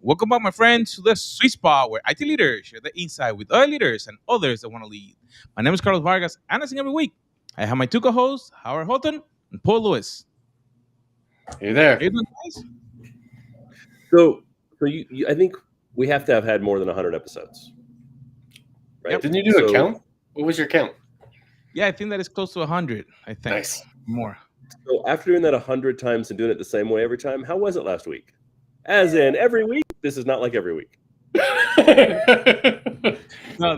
Welcome back, my friends, to the sweet spot where IT leaders share the insight with other leaders and others that want to lead. My name is Carlos Vargas, and as in every week, I have my two co-hosts, Howard Houghton and Paul Lewis. Hey there. How you doing, guys? So I think we have to have had more than 100 episodes, right? Yep. Didn't you do a count? What was your count? Yeah, I think that is close to 100, I think. Nice. More. So after doing that 100 times and doing it the same way every time, how was it last week? As in every week? This is not like every week. No,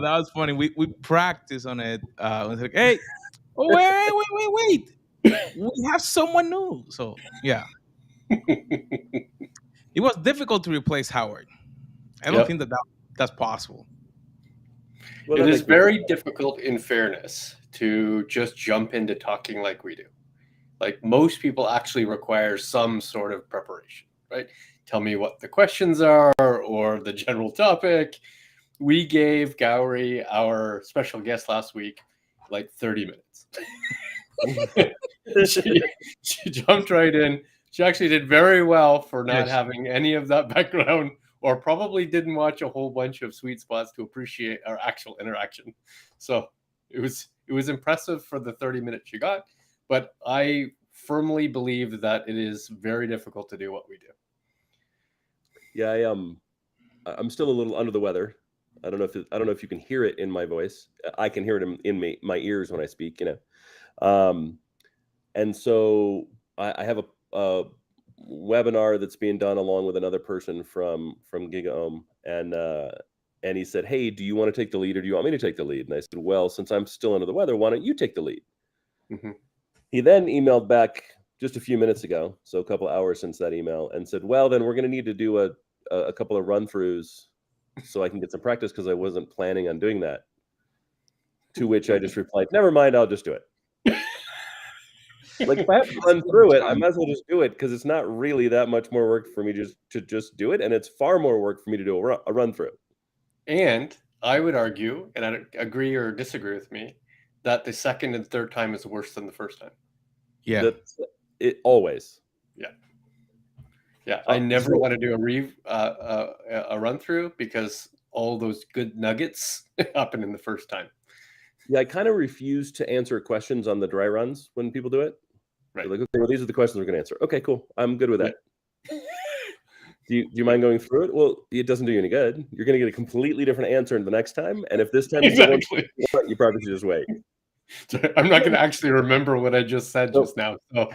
that was funny. We practiced on it. I was like, hey, wait. We have someone new. So, yeah. It was difficult to replace Howard. I don't think that's possible. Well, It is very difficult, in fairness, to just jump into talking like we do. Like most people actually require some sort of preparation, right? Tell me what the questions are or the general topic. We gave Gowrie, our special guest last week, like 30 minutes. she jumped right in. She actually did very well for not having any of that background, or probably didn't watch a whole bunch of Sweet Spots to appreciate our actual interaction. So it was impressive for the 30 minutes she got, but I firmly believe that it is very difficult to do what we do. Yeah, I'm still a little under the weather. I don't know if you can hear it in my voice. I can hear it in my ears when I speak, and so I have a webinar that's being done along with another person from GigaOM, and he said, hey, do you want to take the lead or do you want me to take the lead? And I said, well, since I'm still under the weather, why don't you take the lead? Mm-hmm. He then emailed back just a few minutes ago, so a couple of hours since that email, and said, well, then we're going to need to do a couple of run-throughs so I can get some practice because I wasn't planning on doing that. To which I just replied, never mind, I'll just do it. Like, if I have to run through it, I might as well just do it because it's not really that much more work for me to just do it, and it's far more work for me to do a run through. And I would argue, and I agree or disagree with me, that the second and third time is worse than the first time. Yeah. It always. Yeah. I never want to do a run through because all those good nuggets happen in the first time. Yeah, I kind of refuse to answer questions on the dry runs when people do it. Right. They're like, okay, well, these are the questions we're going to answer. Okay, cool. I'm good with that. Yeah. Do you mind going through it? Well, it doesn't do you any good. You're going to get a completely different answer the next time. And if this time exactly, you probably should just wait. I'm not going to actually remember what I just said just now. So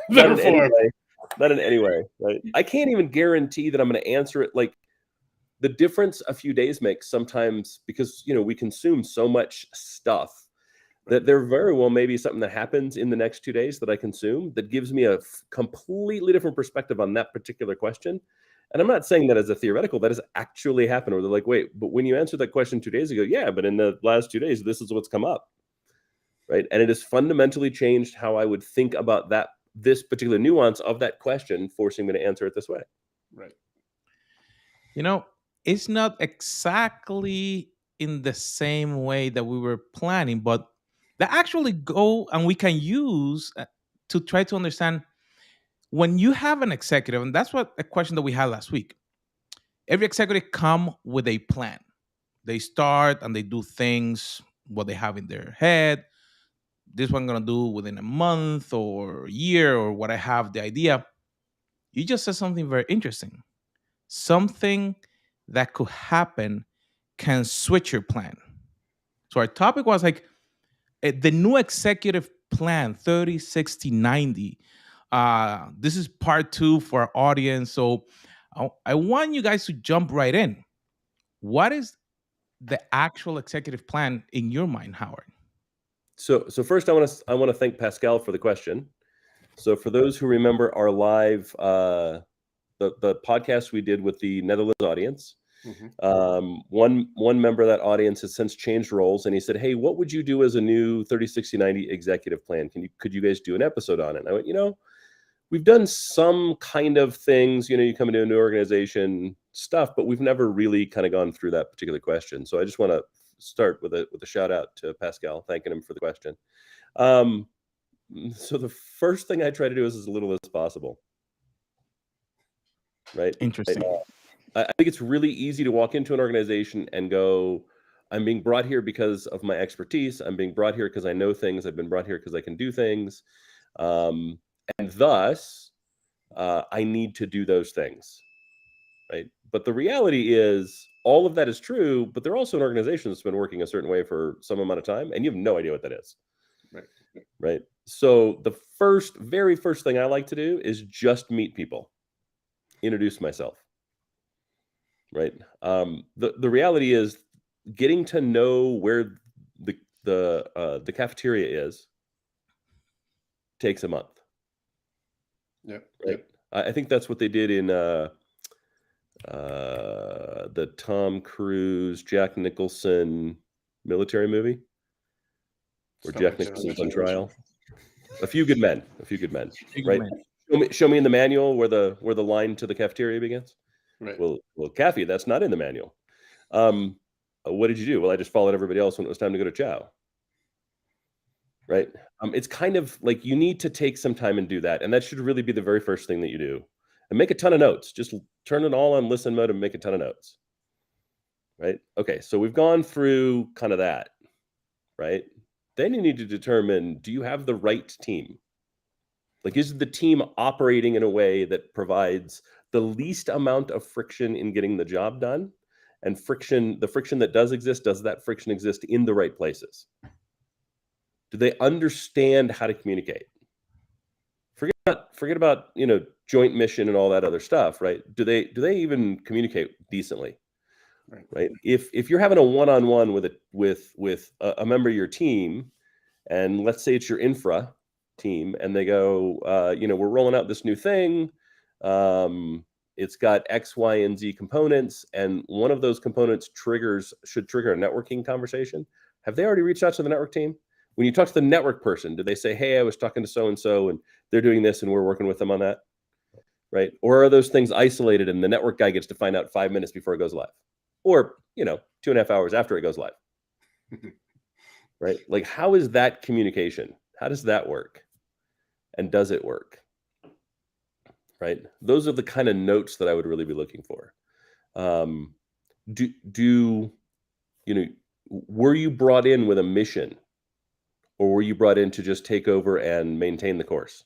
not in any way. Right? I can't even guarantee that I'm going to answer it. Like, the difference a few days makes sometimes, because we consume so much stuff that there very well may be something that happens in the next 2 days that I consume that gives me a completely different perspective on that particular question. And I'm not saying that as a theoretical, that has actually happened, where they're like, wait, but when you answered that question 2 days ago, yeah, but in the last 2 days, this is what's come up, right? And it has fundamentally changed how I would think about this particular nuance of that question, forcing me to answer it this way. Right. It's not exactly in the same way that we were planning, but that actually go and we can use to try to understand when you have an executive, and that's what a question that we had last week. Every executive come with a plan. They start and they do things, what they have in their head. This one I'm going to do within a month or a year or what I have the idea. You just said something very interesting. Something that could happen can switch your plan. So our topic was like the new executive plan 30, 60, 90. This is part 2 for our audience. So I want you guys to jump right in. What is the actual executive plan in your mind, Howard? So first I want to thank Pascal for the question. So for those who remember our live the podcast we did with the Netherlands audience, one member of that audience has since changed roles, and he said, hey, what would you do as a new 30, 60, 90 executive plan? Could you guys do an episode on it? And I went, we've done some kind of things, you come into a new organization stuff, but we've never really kind of gone through that particular question. So I just want to start with a shout out to Pascal, thanking him for the question. So the first thing I try to do is as little as possible. Right. Interesting. I think it's really easy to walk into an organization and go, I'm being brought here because of my expertise. I'm being brought here because I know things. I've been brought here because I can do things. And thus, I need to do those things. Right. But the reality is all of that is true, but they're also an organization that's been working a certain way for some amount of time, and you have no idea what that is. Right. Right. So the very first thing I like to do is just meet people, introduce myself. Right. The reality is getting to know where the cafeteria is takes a month. Yeah. Right. Yep. I think that's what they did in the Tom Cruise, Jack Nicholson military movie, where Jack Nicholson's on trial. A Few Good Men. Right. Show me in the manual where the line to the cafeteria begins. Right. Well, Kathy, that's not in the manual. What did you do? Well, I just followed everybody else when it was time to go to chow. Right. It's kind of like you need to take some time and do that. And that should really be the very first thing that you do. And make a ton of notes. Just turn it all on listen mode and make a ton of notes. Right. Okay. So we've gone through kind of that. Right. Then you need to determine, do you have the right team? Like, is the team operating in a way that provides the least amount of friction in getting the job done? And the friction that does exist, does that friction exist in the right places? Do they understand how to communicate? Forget about joint mission and all that other stuff, right? Do they even communicate decently? Right. If you're having a one-on-one with a member of your team, and let's say it's your infra team, and they go, we're rolling out this new thing. It's got X, Y, and Z components, and one of those components should trigger a networking conversation. Have they already reached out to the network team? When you talk to the network person, do they say, hey, I was talking to so-and-so and they're doing this and we're working with them on that? Right. Or are those things isolated and the network guy gets to find out 5 minutes before it goes live? Or, 2.5 hours after it goes live? Right. Like, how is that communication? How does that work? And does it work? Right. Those are the kind of notes that I would really be looking for. Were you brought in with a mission? Or were you brought in to just take over and maintain the course?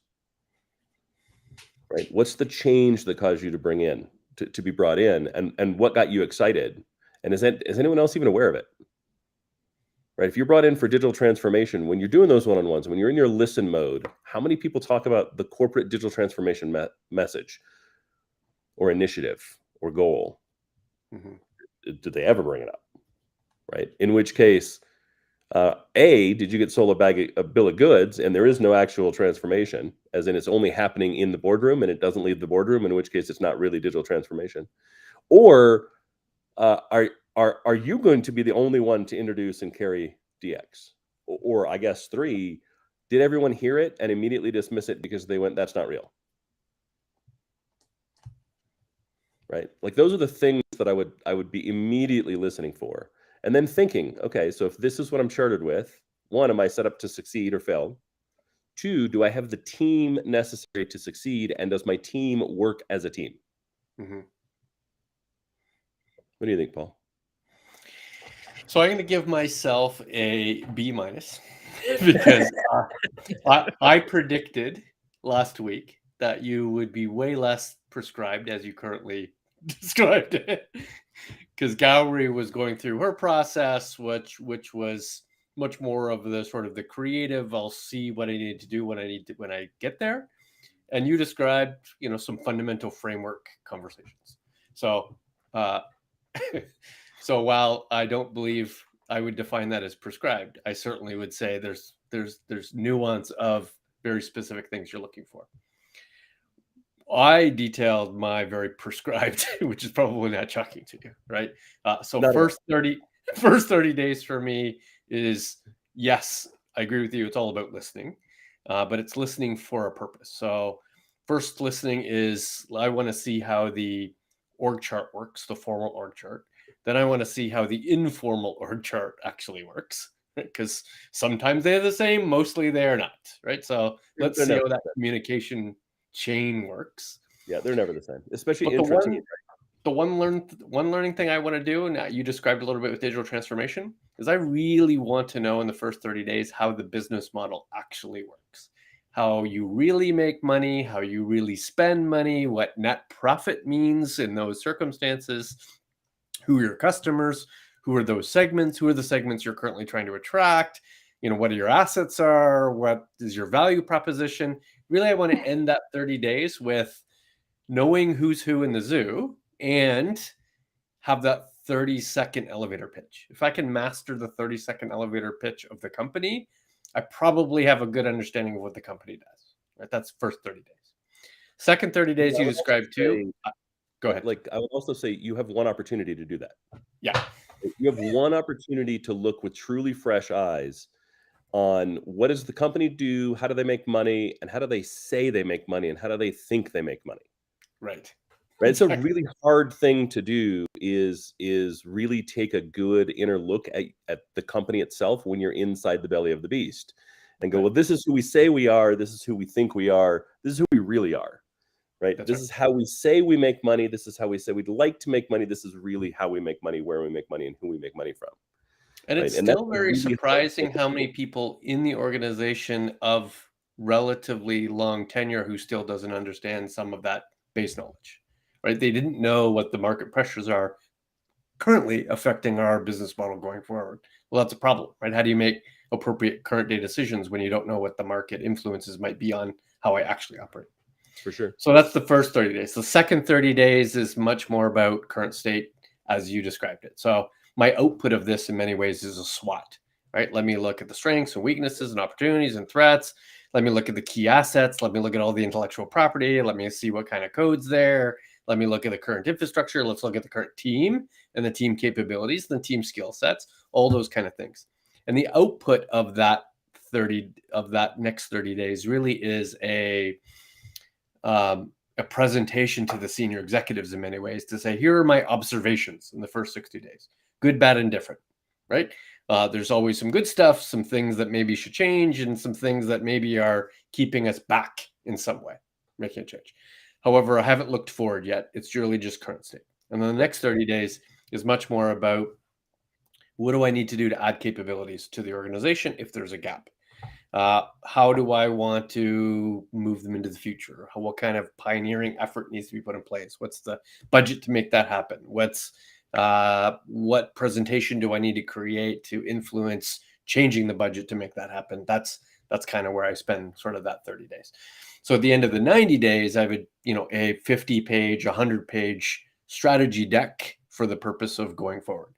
Right. What's the change that caused you to bring in, to be brought in, and what got you excited? And is anyone else even aware of it? Right. If you're brought in for digital transformation, when you're doing those one-on-ones, when you're in your listen mode, how many people talk about the corporate digital transformation message or initiative or goal? Mm-hmm. Did they ever bring it up? Right. In which case, did you get sold a bill of goods and there is no actual transformation, as in it's only happening in the boardroom and it doesn't leave the boardroom, in which case it's not really digital transformation? Or are you going to be the only one to introduce and carry DX? Or I guess 3, did everyone hear it and immediately dismiss it because they went, that's not real? Right? Like, those are the things that I would be immediately listening for. And then thinking, okay, so if this is what I'm chartered with, 1, am I set up to succeed or fail? 2, do I have the team necessary to succeed? And does my team work as a team? Mm-hmm. What do you think, Paul? So I'm going to give myself a B- because I predicted last week that you would be way less prescribed as you currently described it. Because Gowrie was going through her process, which was much more of the sort of the creative. I'll see what I need to do when I get there, and you described some fundamental framework conversations. So, so while I don't believe I would define that as prescribed, I certainly would say there's nuance of very specific things you're looking for. I detailed my very prescribed, which is probably not shocking to you, right? So first 30 days for me is, yes, I agree with you. It's all about listening, but it's listening for a purpose. So first listening is, I want to see how the org chart works, the formal org chart. Then I want to see how the informal org chart actually works, because sometimes they're the same, mostly they are not, right? So let's see how that communication chain works. Yeah, they're never the same, especially intra-team. the one learning thing I want to do, and you described a little bit with digital transformation, is I really want to know in the first 30 days how the business model actually works, how you really make money, how you really spend money, what net profit means in those circumstances, who are your customers, who are those segments, who are the segments you're currently trying to attract, what your assets are, what is your value proposition. Really, I want to end that 30 days with knowing who's who in the zoo and have that 30-second elevator pitch. If I can master the 30-second elevator pitch of the company, I probably have a good understanding of what the company does. Right? That's first 30 days. Second 30 days you described too. Go ahead. Like, I would also say you have one opportunity to do that. Yeah. You have one opportunity to look with truly fresh eyes on what does the company do, how do they make money, and how do they say they make money, and how do they think they make money. Right. It's a really hard thing to do, is really take a good inner look at the company itself when you're inside the belly of the beast and go, well, this is who we say we are, this is who we think we are, this is who we really are. Right. This is how we say we make money. This is how we say we'd like to make money. This is really how we make money, where we make money, and who we make money from. And it's still very surprising how many people in the organization of relatively long tenure who still doesn't understand some of that base knowledge. Right. They didn't know what the market pressures are currently affecting our business model going forward. Well, that's a problem, right? How do you make appropriate current day decisions when you don't know what the market influences might be on how I actually operate? For sure. So that's the first 30 days. The second 30 days is much more about current state as you described it. So my output of this in many ways is a SWOT, right? Let me look at the strengths and weaknesses and opportunities and threats. Let me look at the key assets. Let me look at all the intellectual property. Let me see what kind of code's there. Let me look at the current infrastructure. Let's look at the current team and the team capabilities, the team skill sets, all those kind of things. And the output of that next 30 days really is a presentation to the senior executives in many ways to say, here are my observations in the first 60 days, good, bad, and different, right? There's always some good stuff, some things that maybe should change, and some things that maybe are keeping us back in some way, making a change. However, I haven't looked forward yet. It's really just current state. And then the next 30 days is much more about what do I need to do to add capabilities to the organization if there's a gap? How do I want to move them into the future? What kind of pioneering effort needs to be put in place? What's the budget to make that happen? What presentation do I need to create to influence changing the budget to make that happen? That's kind of where I spend sort of that 30 days. So at the end of the 90 days, I have a 50-page, 100-page strategy deck for the purpose of going forward.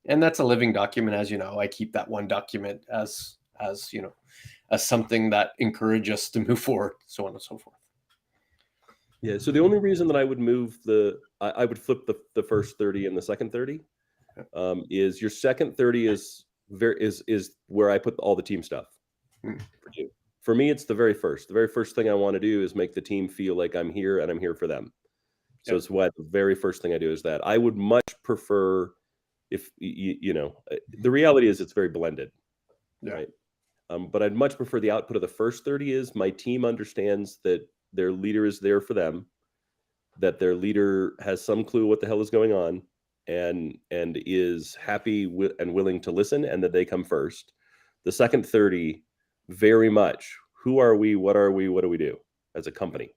And that's a living document, as you know. I keep that one document as something that encourages us to move forward, so on and so forth. Yeah. So the only reason that I would move I would flip the first 30 and the second 30 is your second 30 is where I put all the team stuff for you. For me, it's the very first. The very first thing I want to do is make the team feel like I'm here and I'm here for them. So it's why the very first thing I do is that. I would much prefer if the reality is it's very blended, right? But I'd much prefer the output of the first 30 is my team understands that their leader is there for them, that their leader has some clue what the hell is going on, and is happy and willing to listen, and that they come first. The second 30, very much, who are we, what do we do as a company,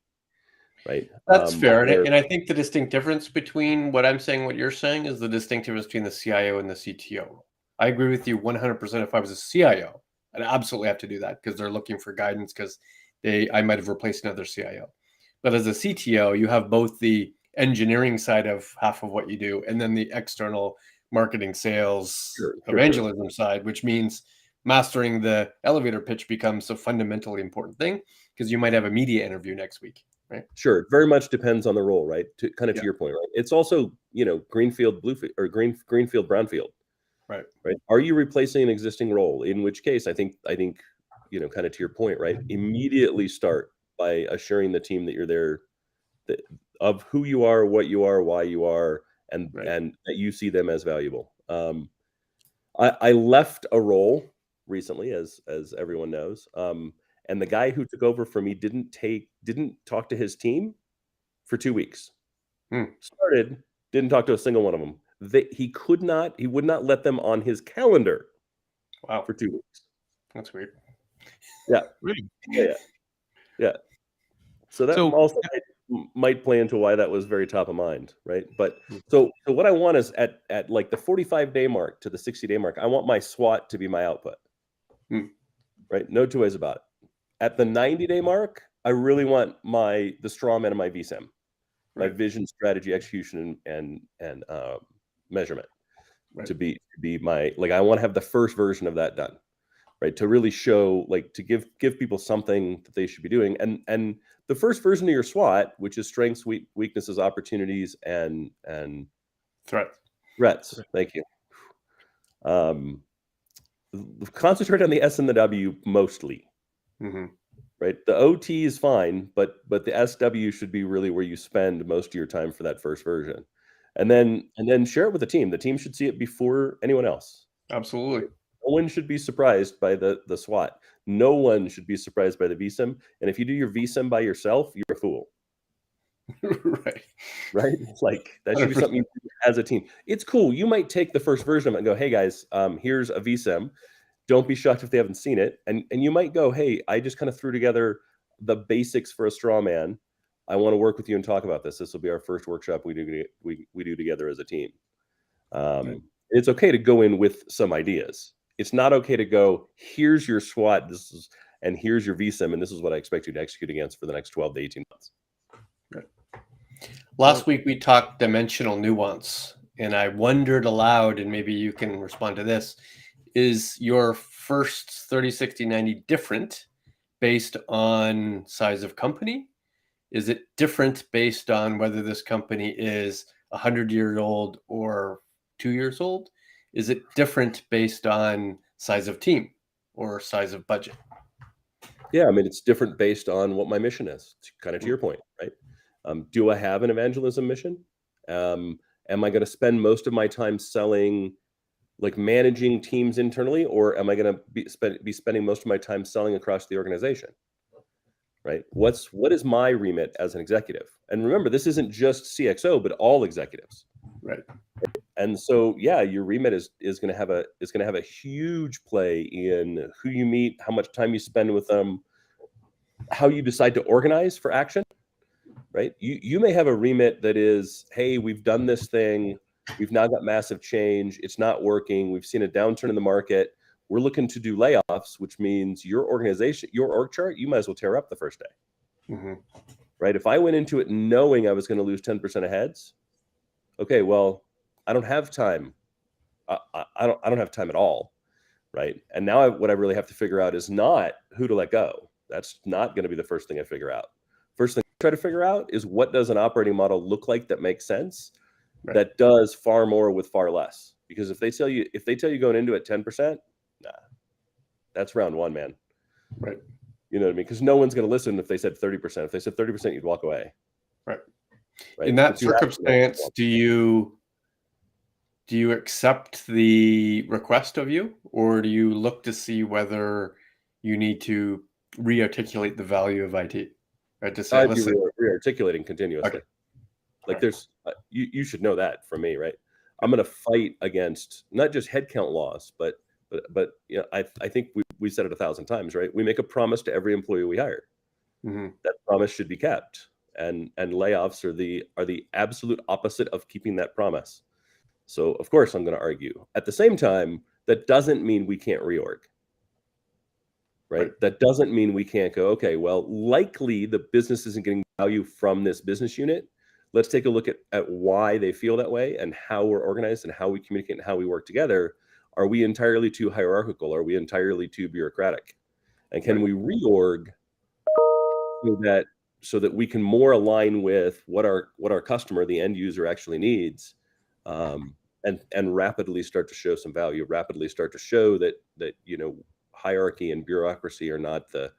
right? That's fair. And I think the distinct difference between what I'm saying, what you're saying, is the distinct difference between the CIO and the CTO. I agree with you 100%. If I was a CIO, I'd absolutely have to do that because they're looking for guidance because I might have replaced another CIO. But as a CTO, you have both the engineering side of half of what you do and then the external marketing, sales, evangelism side, which means mastering the elevator pitch becomes a fundamentally important thing because you might have a media interview next week, right? Sure. It very much depends on the role, right? To your point, right? It's also, greenfield, bluefield, or greenfield, brownfield. Right. Are you replacing an existing role? In which case, I think, kind of to your point, right? Immediately start by assuring the team that you're there, of who you are, what you are, why you are, and that you see them as valuable. I left a role recently, as everyone knows, and the guy who took over for me didn't talk to his team for 2 weeks. Started, Didn't talk to a single one of them. He would not let them on his calendar. Wow. For 2 weeks. That's weird. Yeah. Really? Yeah. So that also might play into why that was very top of mind, right? But so what I want is at like the 45-day mark to the 60-day mark, I want my SWOT to be my output. Right? No two ways about it. At the 90-day mark, I really want the straw man of my VSIM, my vision, strategy, execution, and measurement to be my, like, I want to have the first version of that done, right? To really show, like, to give people something that they should be doing. And the first version of your SWOT, which is strengths, weaknesses, opportunities, and threats. Thank you. Concentrate on the S and the W mostly. Right? The OT is fine, but the SW should be really where you spend most of your time for that first version. And then share it with the team. The team should see it before anyone else. Absolutely. No one should be surprised by the SWOT. No one should be surprised by the VSIM. And if you do your VSIM by yourself, you're a fool. Right. Like, that should be something you do as a team. It's cool. You might take the first version of it and go, hey guys, here's a VSIM. Don't be shocked if they haven't seen it. And you might go, hey, I just kind of threw together the basics for a straw man. I want to work with you and talk about this. This will be our first workshop we do together as a team. It's okay to go in with some ideas. It's not okay to go, here's your SWOT, and here's your VSIM, and this is what I expect you to execute against for the next 12 to 18 months. Right. Last week we talked dimensional nuance, and I wondered aloud, and maybe you can respond to this, is your first 30, 60, 90 different based on size of company? Is it different based on whether this company is 100 years old or 2 years old? Is it different based on size of team or size of budget? Yeah, I mean, it's different based on what my mission is. It's kind of to your point, right? Do I have an evangelism mission? Am I going to spend most of my time selling, like managing teams internally, or am I going to be spending most of my time selling across the organization? Right? What is my remit as an executive? And remember, this isn't just CXO, but all executives. Right. And so, yeah, your remit is going to have a huge play in who you meet, how much time you spend with them, how you decide to organize for action. Right? You may have a remit that is, hey, we've done this thing, we've now got massive change, it's not working, we've seen a downturn in the market, we're looking to do layoffs, which means your organization, your org chart, you might as well tear up the first day. Right? If I went into it knowing I was going to lose 10% of heads, okay, well, I don't have time. I don't have time at all. Right? And now what I really have to figure out is not who to let go. That's not going to be the first thing I figure out. First thing I try to figure out is, what does an operating model look like that makes sense, that does far more with far less? Because if they tell you going into it 10%, nah, that's round one, man. Right. You know what I mean? Because no one's going to listen if they said 30%. If they said 30%, you'd walk away. Right. In that circumstance, do you accept the request of you, or do you look to see whether you need to re-articulate the value of IT? Right? To say, listen, re-articulating continuously. Okay. Like, there's you should know that from me, right? I'm going to fight against not just headcount loss, but you know, I think we said it 1,000 times, right? We make a promise to every employee we hire. That promise should be kept, and layoffs are the absolute opposite of keeping that promise. So of course I'm going to argue. At the same time, that doesn't mean we can't reorg. Right? That doesn't mean we can't go, okay, well, likely the business isn't getting value from this business unit. Let's take a look at why they feel that way, and how we're organized, and how we communicate, and how we work together. Are we entirely too hierarchical? Are we entirely too bureaucratic? And can we reorg so that we can more align with what our customer, the end user, actually needs, and rapidly start to show some value, rapidly start to show that you know, hierarchy and bureaucracy are not the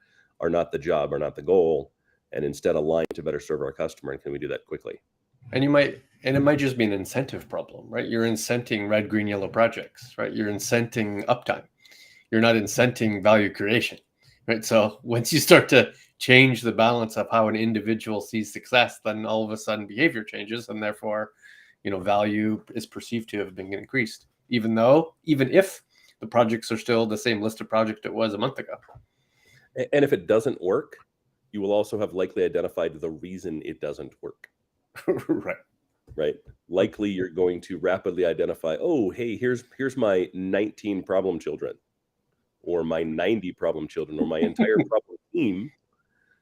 job, are not the goal, and instead align to better serve our customer. And can we do that quickly? And it might just be an incentive problem, right? You're incenting red, green, yellow projects, right? You're incenting uptime. You're not incenting value creation, right? So once you start to change the balance of how an individual sees success, then all of a sudden behavior changes, and therefore, value is perceived to have been increased, even if the projects are still the same list of projects it was a month ago. And if it doesn't work, you will also have likely identified the reason it doesn't work. Right. Likely you're going to rapidly identify, oh, hey, here's my 19 problem children, or my 90 problem children, or my entire problem team.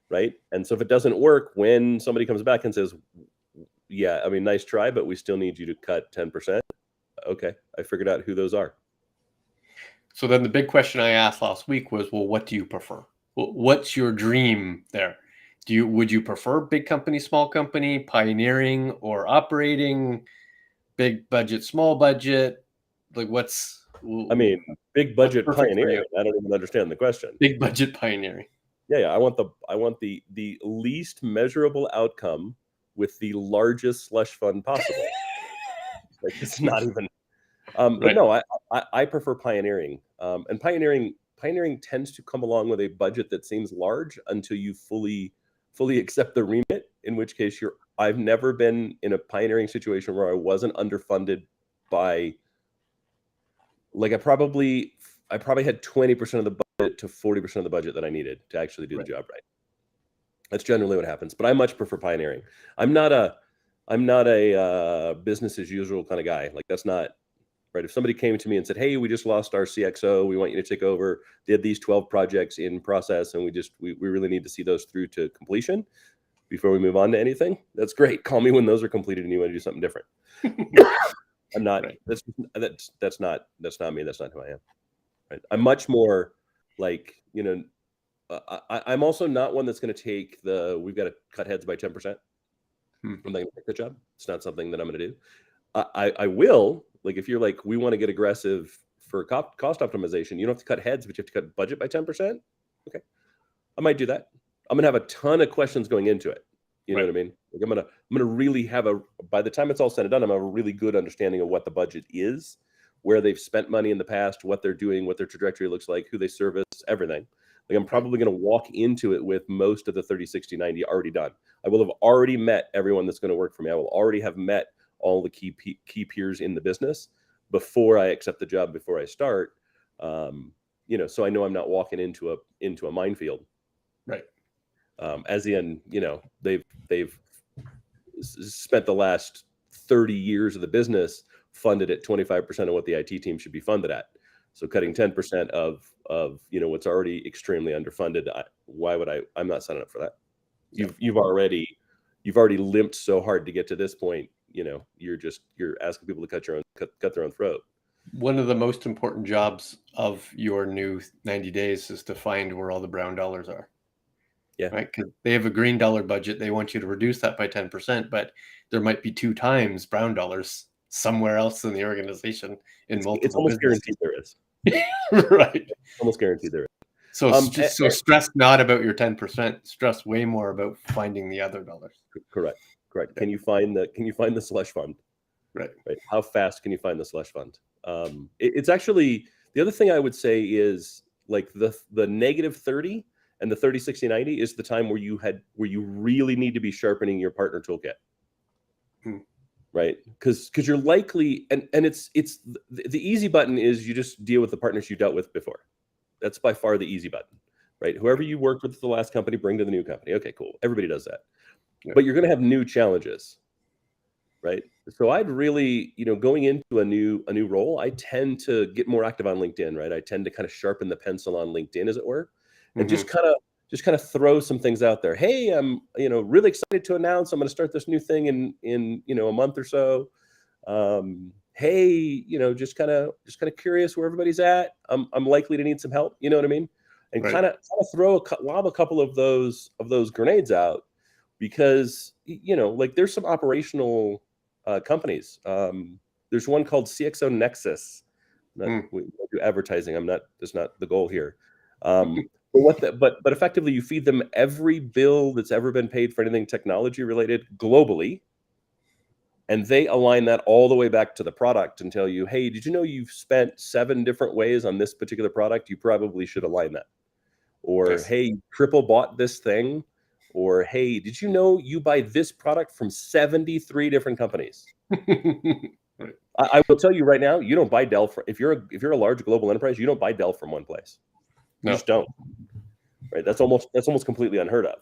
Right. And so if it doesn't work, when somebody comes back and says, yeah, I mean, nice try, but we still need you to cut 10%. Okay, I figured out who those are. So then the big question I asked last week was, well, what do you prefer? What's your dream there? Would you prefer big company, small company, pioneering or operating, big budget, small budget? Like I mean, big budget pioneering. I don't even understand the question. Big budget pioneering. Yeah. I want the least measurable outcome with the largest slush fund possible. Like, it's not even. But no, I prefer pioneering. And pioneering tends to come along with a budget that seems large until you fully accept the remit, in which case I've never been in a pioneering situation where I wasn't underfunded by, like, I probably had 20% of the budget to 40% of the budget that I needed to actually do the job right. That's generally what happens. But I much prefer pioneering. I'm not a business as usual kind of guy. Like, that's not right. If somebody came to me and said, hey, we just lost our CXO, we want you to take over, they had these 12 projects in process, and we really need to see those through to completion before we move on to anything, that's great. Call me when those are completed and you want to do something different. I'm not. Right. That's not me. That's not who I am. Right. I'm much more like, I'm also not one that's going to take we've got to cut heads by 10%. I'm not going to take the job. It's not something that I'm going to do. I will, like, if you're like, we want to get aggressive for cost optimization, you don't have to cut heads, but you have to cut budget by 10%. Okay. I might do that. I'm going to have a ton of questions going into it. You know what I mean? Like, I'm going to really have by the time it's all said and done, I'm going to have a really good understanding of what the budget is, where they've spent money in the past, what they're doing, what their trajectory looks like, who they service, everything. Like, I'm probably going to walk into it with most of the 30, 60, 90 already done. I will have already met everyone that's going to work for me. I will already have met all the key peers in the business before I accept the job, before I start. So I know I'm not walking into a minefield. Right. As in, they've spent the last 30 years of the business funded at 25% of what the IT team should be funded at. So cutting 10% of what's already extremely underfunded, I'm not signing up for that. You've already limped so hard to get to this point. You're asking people to cut their own throat. One of the most important jobs of your new 90 days is to find where all the brown dollars are. Yeah. Right. Because they have a green dollar budget. They want you to reduce that by 10%, but there might be 2 times brown dollars somewhere else in the organization in multiple. It's almost guaranteed there is. Right. Almost guaranteed there is. So stress not about your 10%. Stress way more about finding the other dollars. Correct. Can you find the slush fund? Right. How fast can you find the slush fund? It's actually, the other thing I would say is, like, the -30 and the 30, 60, 90 is the time where you really need to be sharpening your partner toolkit. Right? Because you're likely, and it's the easy button is you just deal with the partners you dealt with before. That's by far the easy button. Right? Whoever you worked with at the last company, bring to the new company. Okay, cool. Everybody does that. Yeah. But you're going to have new challenges. Right? So I'd really, going into a new role, I tend to get more active on LinkedIn, right? I tend to kind of sharpen the pencil on LinkedIn, as it were, and just kind of throw some things out there. Hey, I'm, really excited to announce I'm going to start this new thing in a month or so. Hey, just kind of curious where everybody's at. I'm likely to need some help. You know what I mean? And kind of lob a couple of those grenades out, because like, there's some operational companies. There's one called CXO Nexus. We do advertising. That's not the goal here. But effectively, you feed them every bill that's ever been paid for anything technology related globally, and they align that all the way back to the product and tell you, hey, did you know you've spent 7 different ways on this particular product? You probably should align that. Or, yes. Hey, triple bought this thing. Or, hey, did you know you buy this product from 73 different companies? Right. I will tell you right now, you don't buy Dell if you're a large global enterprise, you don't buy Dell from one place. You No. just don't. Right? That's almost completely unheard of.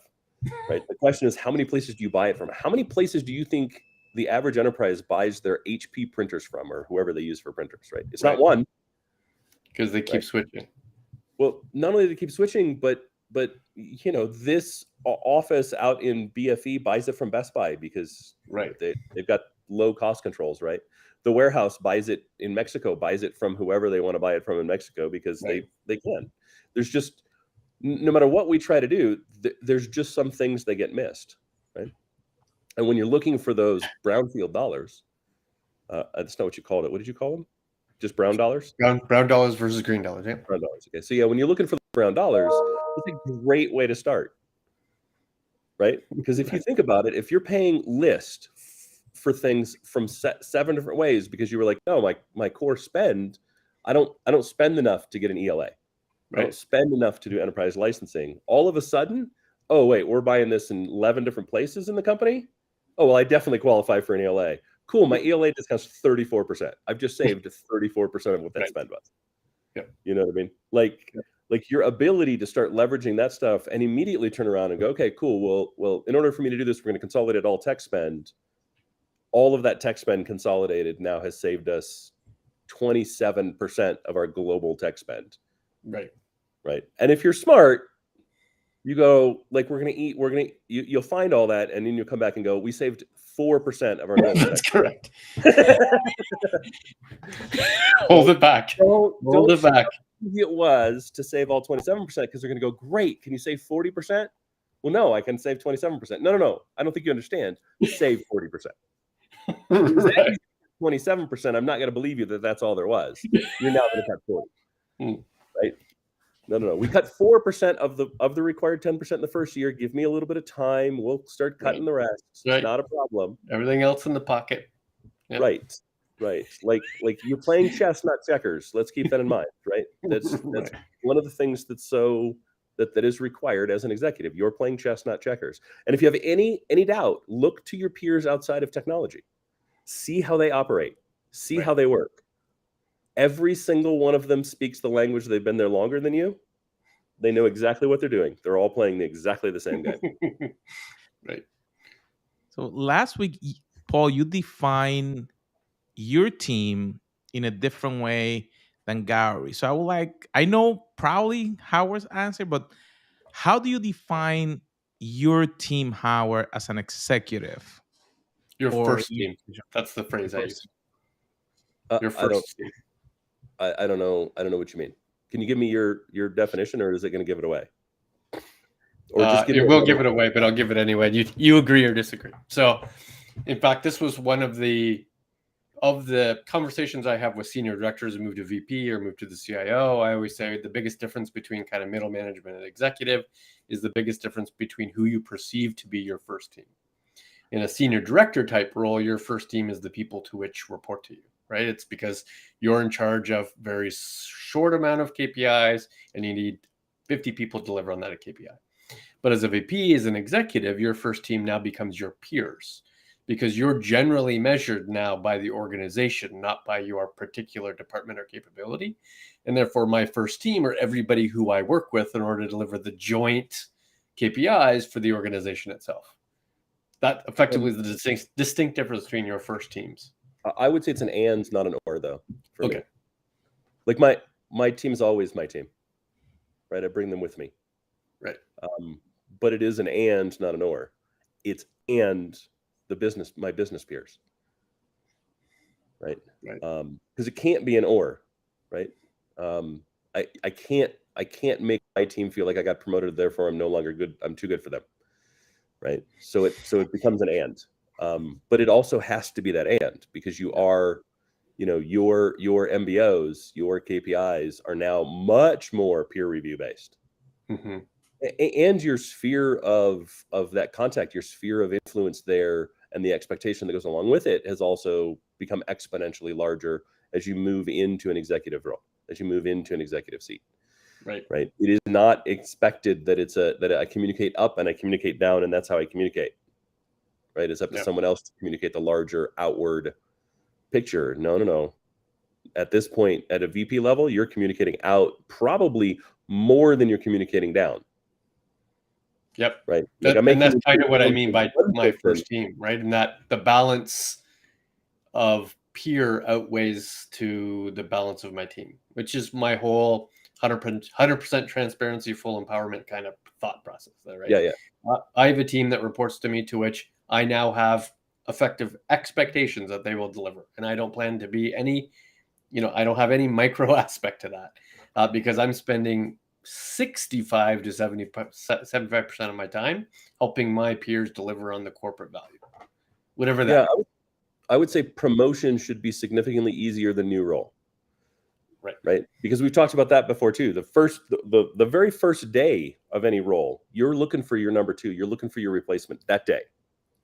Right? The question is, how many places do you buy it from? How many places do you think the average enterprise buys their HP printers from, or whoever they use for printers? Right? It's not one, because they keep switching. Well, not only do they keep switching, but this office out in BFE buys it from Best Buy because they've got low cost controls, right? The warehouse buys it in Mexico, buys it from whoever they want to buy it from in Mexico because they can. There's just, no matter what we try to do, there's just some things that get missed, right? And when you're looking for those brownfield dollars, that's not what you called it. What did you call them? Just brown dollars? Brown dollars versus green dollars, yeah. Brown dollars. Okay. So yeah, when you're looking for the brown dollars, it's a great way to start. Right? Because if you think about it, if you're paying list for things from 7 different ways because you were like, no, my core spend, I don't spend enough to get an ELA. I don't spend enough to do enterprise licensing. All of a sudden, oh wait, we're buying this in 11 different places in the company. Oh well, I definitely qualify for an ELA. Cool, my ELA discount's 34%. I've just saved 34% of what that spend was. Yeah. You know what I mean? Like your ability to start leveraging that stuff and immediately turn around and go, okay, cool. Well, in order for me to do this, we're going to consolidate all tech spend. All of that tech spend consolidated now has saved us 27% of our global tech spend. Right. And if you're smart, you go like, you'll find all that, and then you'll come back and go, we saved 4% of our global tech. That's correct. Hold it back. Hold it back. It was to save all 27% because they're going to go, great. Can you save 40%? Well, no, I can save 27%. No. I don't think you understand. Save 40%. 27%. I'm not going to believe you that that's all there was. You're now going to cut 40. Right? No. We cut 4% of the required 10% in the first year. Give me a little bit of time. We'll start cutting the rest. It's not a problem. Everything else in the pocket. Yep. Right. Like you're playing chess, not checkers. Let's keep that in mind, right? That's one of the things that's that is required as an executive. You're playing chess, not checkers. And if you have any doubt, look to your peers outside of technology. See how they operate. See how they work. Every single one of them speaks the language. They've been there longer than you. They know exactly what they're doing. They're all playing exactly the same game. Right. So last week, Paul, you define your team in a different way than Gary. So I know probably Howard's answer, but how do you define your team, Howard, as an executive? Your first team. That's the phrase I use. Your first team. I don't know what you mean. Can you give me your definition, or is it going to give it away? Or just it will give it away, but I'll give it anyway. You agree or disagree? So, in fact, this was one of the conversations I have with senior directors who move to VP or move to the CIO. I always say the biggest difference between kind of middle management and executive is the biggest difference between who you perceive to be your first team. In a senior director type role, your first team is the people to which report to you. Right? It's because you're in charge of very short amount of KPIs and you need 50 people to deliver on that KPI. But as a VP, as an executive, your first team now becomes your peers because you're generally measured now by the organization, not by your particular department or capability. And therefore, my first team are everybody who I work with in order to deliver the joint KPIs for the organization itself. That effectively is the distinct difference between your first teams. I would say it's an and, not an or, though. For okay. Me. Like my team's always my team, right? I bring them with me, right? But it is an and, not an or. It's and my business peers, right? Because it can't be an or, right? I can't make my team feel like I got promoted, therefore I'm no longer good. I'm too good for them, right? So it becomes an and. But it also has to be that and, because you are, your MBOs, your KPIs are now much more peer review based. Mm-hmm. And your sphere of that contact, your sphere of influence there, and the expectation that goes along with it has also become exponentially larger as you move into an executive role, as you move into an executive seat. Right. It is not expected that that I communicate up and I communicate down, and that's how I communicate. right? It's up to someone else to communicate the larger outward picture. No. At this point, at a VP level, you're communicating out probably more than you're communicating down. Yep. Right. Like and that's kind of what I mean by my first team, right? And that the balance of peer outweighs to the balance of my team, which is my whole 100% transparency, full empowerment kind of thought process there, right? Yeah. I have a team that reports to me, to which I now have effective expectations that they will deliver. And I don't plan to be any, I don't have any micro aspect to that because I'm spending 65 to 75% of my time helping my peers deliver on the corporate value, whatever that. Yeah, I would say promotion should be significantly easier than new role. Right. Because we've talked about that before too. The very first day of any role, you're looking for your number 2. You're looking for your replacement that day.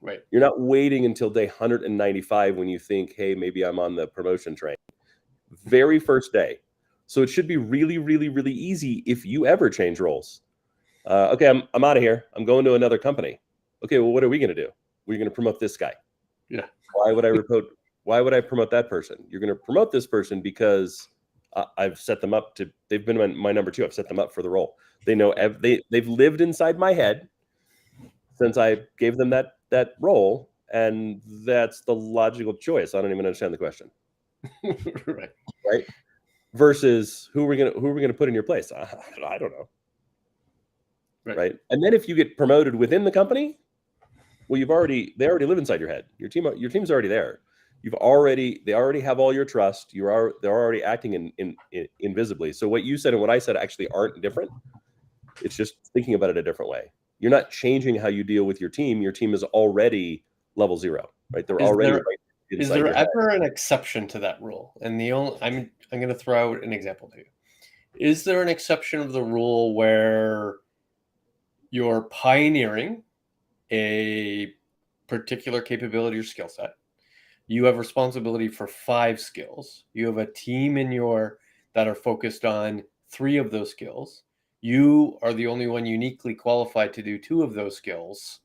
Right. You're not waiting until day 195 when you think, hey, maybe I'm on the promotion train. Very first day. So it should be really, really, really easy if you ever change roles. Okay, I'm out of here. I'm going to another company. Okay, well, what are we going to do? We're going to promote this guy. Yeah. Why would I promote that person? You're going to promote this person because I've set them up to. They've been my number 2. I've set them up for the role. They know they've lived inside my head since I gave them that role, and that's the logical choice. I don't even understand the question. Right. Versus who are we gonna put in your place? I don't know. Right. And then if you get promoted within the company, well, they already live inside your head. Your team's already there. They already have all your trust. They're already acting invisibly. So what you said and what I said actually aren't different. It's just thinking about it a different way. You're not changing how you deal with your team. Your team is already level 0, right? They're already. Is there ever an exception to that rule? And I'm going to throw out an example to you. Is there an exception of the rule where you're pioneering a particular capability or skill set? You have responsibility for 5 skills. You have a team that are focused on 3 of those skills. You are the only one uniquely qualified to do 2 of those skills.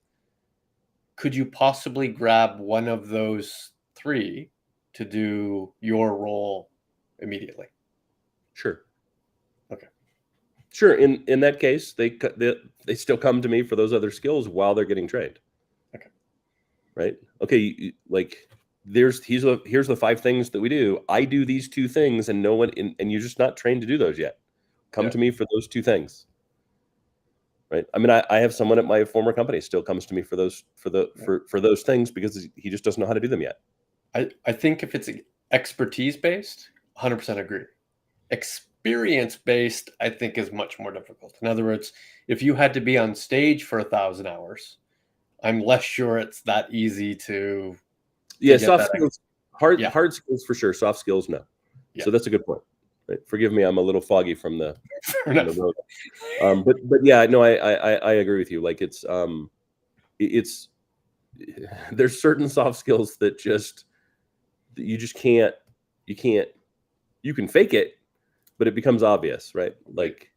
Could you possibly grab one of those 3 to do your role immediately? Sure. Okay. Sure. In that case, they still come to me for those other skills while they're getting trained. Okay. Right. Okay. Like here's the 5 things that we do. I do these 2 things, and no one and you're just not trained to do those yet. Come to me for those 2 things. Right. I mean, I have someone at my former company still comes to me for those things because he just doesn't know how to do them yet. I think if it's expertise based, 100% agree. Experience based, I think, is much more difficult. In other words, if you had to be on stage for 1,000 hours, I'm less sure it's that easy to. Yeah, soft skills, hard skills for sure. Soft skills, no. Yeah. So that's a good point. Right. Forgive me, I'm a little foggy from the road. But yeah, no, I agree with you. Like it's there's certain soft skills that you can fake it, but it becomes obvious, right? Like,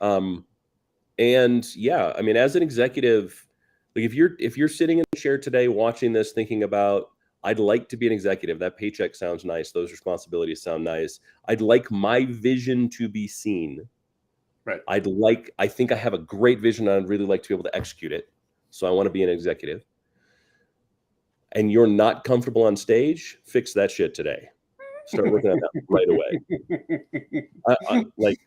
and yeah, I mean, as an executive, like if you're sitting in a chair today watching this, thinking about, I'd like to be an executive. That paycheck sounds nice. Those responsibilities sound nice. I'd like my vision to be seen. Right. I think I have a great vision. I'd really like to be able to execute it. So I want to be an executive. And you're not comfortable on stage, fix that shit today. Start working on that right away. Like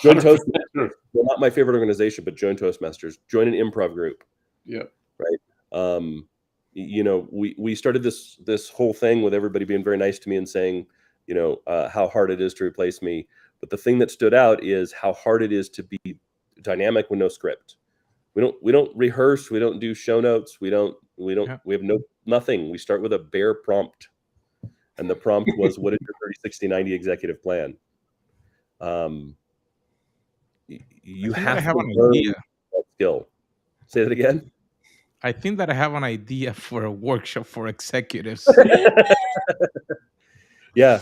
join Toastmasters. They're not my favorite organization, but join Toastmasters. Join an improv group. Yeah. Right. We started this whole thing with everybody being very nice to me and saying, how hard it is to replace me. But the thing that stood out is how hard it is to be dynamic with no script. We don't rehearse. We don't do show notes. We have nothing. We start with a bare prompt. And the prompt was, what is your 30, 60, 90 executive plan? You have to learn that skill. Say that again. I think that I have an idea for a workshop for executives. Yeah.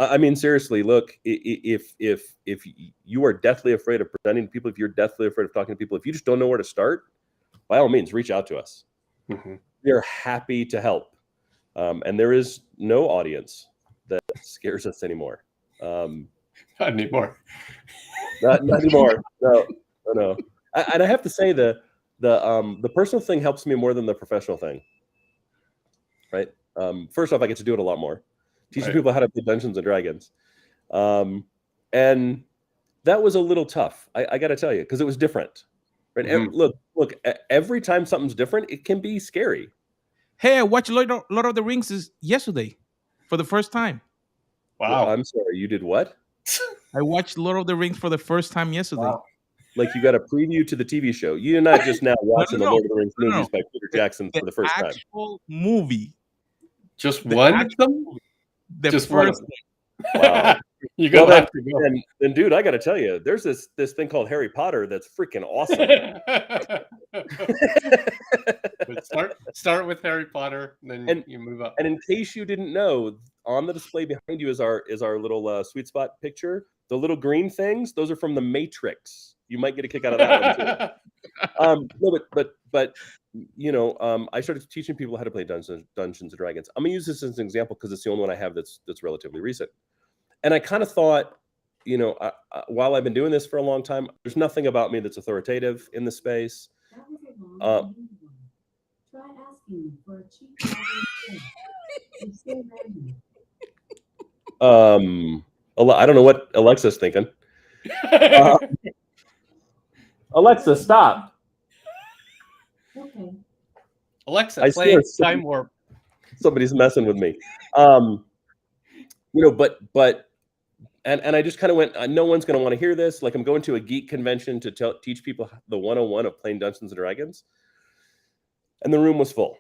I mean, seriously, look, if you are deathly afraid of presenting to people, if you're deathly afraid of talking to people, if you just don't know where to start, by all means, reach out to us. We are happy to help. And there is no audience that scares us anymore. Not anymore. Not anymore. No. And I have to say the personal thing helps me more than the professional thing. Right. First off, I get to do it a lot more, teaching people how to play Dungeons and Dragons, and that was a little tough. I got to tell you, because it was different. Right. Look. Every time something's different, it can be scary. Hey, I watched Lord of the Rings yesterday for the first time. Wow. Well, I'm sorry, you did what? I watched Lord of the Rings for the first time yesterday. Wow. Like you got a preview to the TV show. You're not just now watching the Lord of the Rings movies by Peter Jackson for the first time. Actual movie. Just one of them? Just first one. Wow. You gotta have to go. Then, dude, I got to tell you, there's this thing called Harry Potter that's freaking awesome. Start with Harry Potter, then you move up. And in case you didn't know, on the display behind you is our little sweet spot picture. The little green things, those are from the Matrix. You might get a kick out of that one too. No, but you know, I started teaching people how to play Dungeons and Dragons. I'm gonna use this as an example because it's the only one I have that's relatively recent. And I kind of thought, you know, while I've been doing this for a long time, there's nothing about me that's authoritative in the space. Try asking for a cheap I don't know what Alexa's thinking. Alexa, stop. Okay. Alexa, play Time Warp. Somebody's messing with me. You know, but I just kind of went, no one's going to want to hear this. Like, I'm going to a geek convention to teach people the 101 of playing Dungeons and Dragons. And the room was full.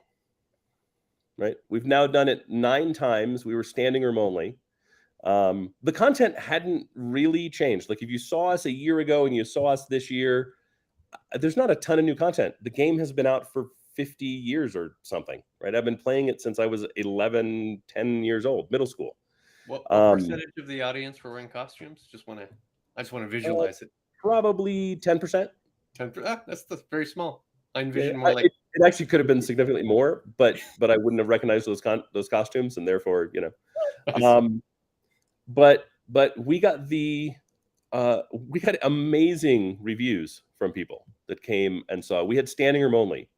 Right? We've now done it 9 times. We were standing room only. The content hadn't really changed. Like, if you saw us a year ago and you saw us this year, there's not a ton of new content. The game has been out for 50 years or something, right? I've been playing it since I was 11, 10 years old, middle school. What percentage of the audience were wearing costumes? I just want to visualize it. Probably 10%. 10%. That's very small. I envision more like it actually could have been significantly more, but I wouldn't have recognized those costumes, and therefore, you know. But we got amazing reviews from people that came and saw. We had standing room only,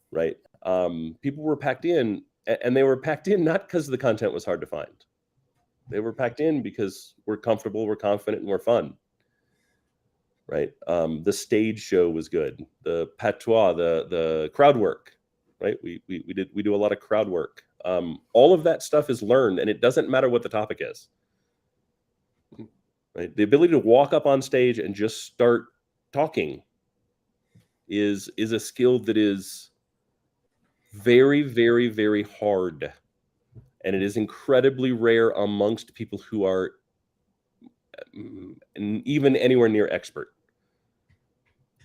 right? People were packed in, and they were packed in not because the content was hard to find. They were packed in because we're comfortable, we're confident, and we're fun, right? The stage show was good. The patois, the crowd work, right? We do a lot of crowd work. All of that stuff is learned, and it doesn't matter what the topic is. Right? The ability to walk up on stage and just start talking is a skill that is very, very, very hard. And it is incredibly rare amongst people who are even anywhere near expert.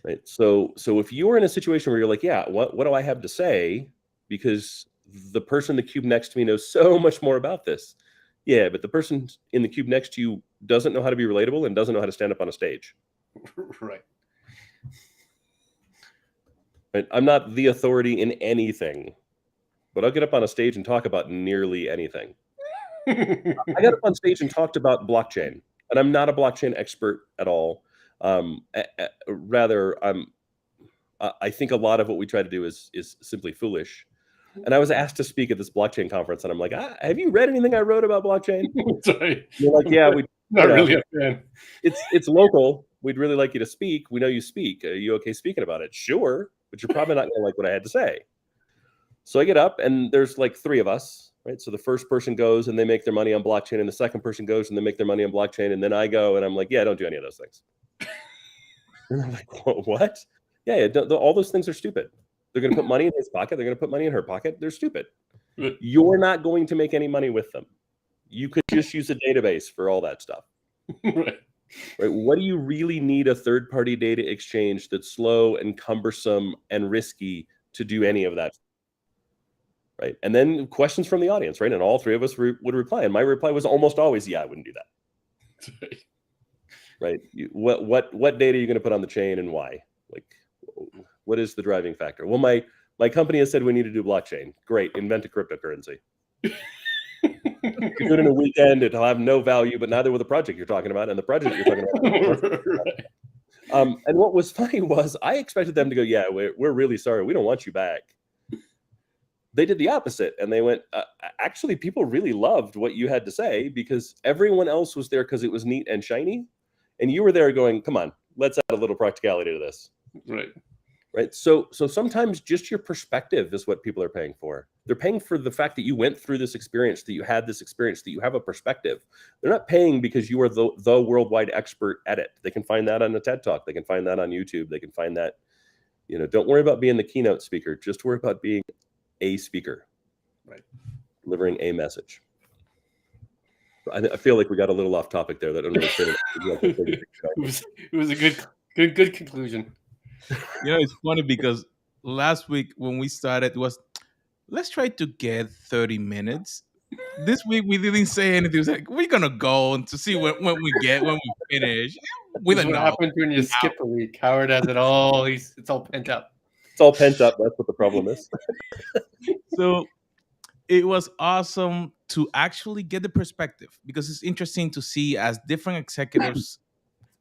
Right? So if you're in a situation where you're like, yeah, what do I have to say? Because the person in the cube next to me knows so much more about this. Yeah, but the person in the cube next to you doesn't know how to be relatable and doesn't know how to stand up on a stage. Right. I'm not the authority in anything, but I'll get up on a stage and talk about nearly anything. I got up on stage and talked about blockchain, and I'm not a blockchain expert at all. Rather, I think a lot of what we try to do is simply foolish. And I was asked to speak at this blockchain conference, and I'm like, have you read anything I wrote about blockchain? Sorry. You're like, yeah, not really a fan. It's local. We'd really like you to speak. We know you speak. Are you okay speaking about it? Sure, but you're probably not going to like what I had to say. So I get up, and there's like 3 of us, right? So the first person goes, and they make their money on blockchain, and the second person goes, and they make their money on blockchain, and then I go, and I'm like, yeah, don't do any of those things. And they're like, what? Yeah, all those things are stupid. They're going to put money in his pocket. They're going to put money in her pocket. They're stupid. You're not going to make any money with them. You could just use a database for all that stuff. Right. What do you really need a third-party data exchange that's slow and cumbersome and risky to do any of that? Right. And then questions from the audience, right? And all 3 of us would reply. And my reply was almost always, yeah, I wouldn't do that. Right. What data are you going to put on the chain and why? Like, what is the driving factor? Well, my My company has said we need to do blockchain. Great, invent a cryptocurrency. You do it in a weekend, it'll have no value, but neither will the project you're talking about, and the project you're talking about. Right. And what was funny was I expected them to go, yeah, we're really sorry. We don't want you back. They did the opposite. And they went, actually, people really loved what you had to say because everyone else was there because it was neat and shiny. And you were there going, come on, let's add a little practicality to this. Right. Right. So sometimes just your perspective is what people are paying for. They're paying for the fact that you went through this experience, that you had this experience, that you have a perspective. They're not paying because you are the worldwide expert at it. They can find that on a TED Talk. They can find that on YouTube. They can find that, don't worry about being the keynote speaker. Just worry about being a speaker. Right. Delivering a message. I feel like we got a little off topic there. That doesn't really fit it was a good conclusion. It's funny because last week when we started, it was let's try to get 30 minutes. This week we didn't say anything. It was like we're gonna go to see when we finish. We That's don't what know. happens when you skip a week. Howard has it all. It's all pent up. It's all pent up. That's what the problem is. So it was awesome to actually get the perspective because it's interesting to see as different executives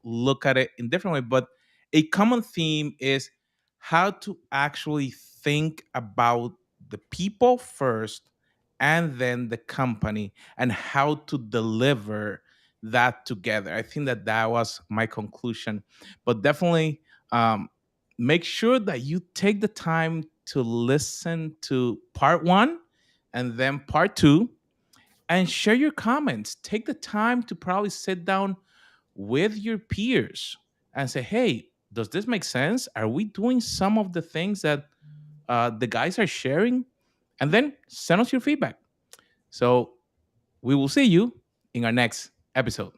look at it in different way. But a common theme is how to actually think about the people first and then the company and how to deliver that together. I think that was my conclusion. But definitely make sure that you take the time to listen to part one and then part two and share your comments. Take the time to probably sit down with your peers and say, hey, does this make sense? Are we doing some of the things that the guys are sharing? And then send us your feedback. So we will see you in our next episode.